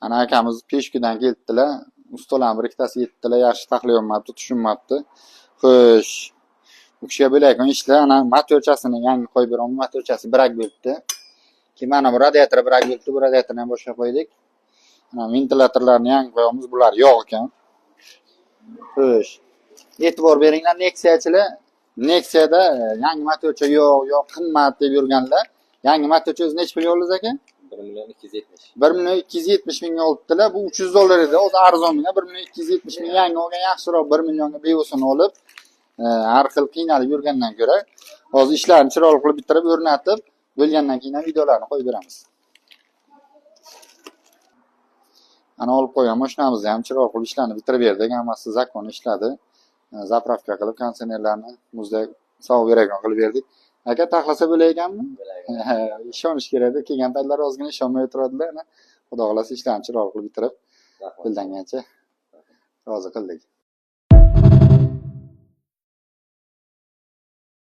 Ana akamiz peshkidan keldilar. Ustalar bir ikkitasi yetdilar, yaxshi taxlayolmabdi, tushunmabdi. Xo'sh. Bu kishiga bo'layotgan ishlar ana motorchasini yangi qo'yib beraman. Motorchasi brak bo'libdi. Keyin mana bu radiator brak bo'libdi. Bu radiatorni ham boshqa qo'ydik. Mana ventilatorlarni yangi qo'yamiz. Bular yo'q ekan. Xo'sh. E'tibor beringlar Nexia'chilar. Nexia'da yangi motorcha yo'q, qimmat deb yurganlar. Yangi motorcha o'zi necha pulga oldingiz aka? 1.270. 1.270 mingga olibdilar. Bu $300 edi. O'zi arzonga 1.270 ming yangi olgan yaxshiroq 1 millionga bevosini olib, har xil qiynalib yurgandan ko'ra, hozir ishlarni chiroyli qilib bitirib, o'rnatib, bo'lgandan keyin ham videolarni qo'yib beramiz. Ana olib qo'ygan mashinamizni ham chiroyli qilib ishlarni bitirib berdik. Hammasi zakon ishladi. Zapravka qilib, konditsionerlarni muzdek sovuq beradigan qilib berdik. Aka taxlasa bo'layotganmi? Ishonish kerakda, kelgan paytlar ozgina ishonmay o'tiradilar. Xudo xolasa ishlarni chiroyli qilib bitirib, bildangancha rozi qildik.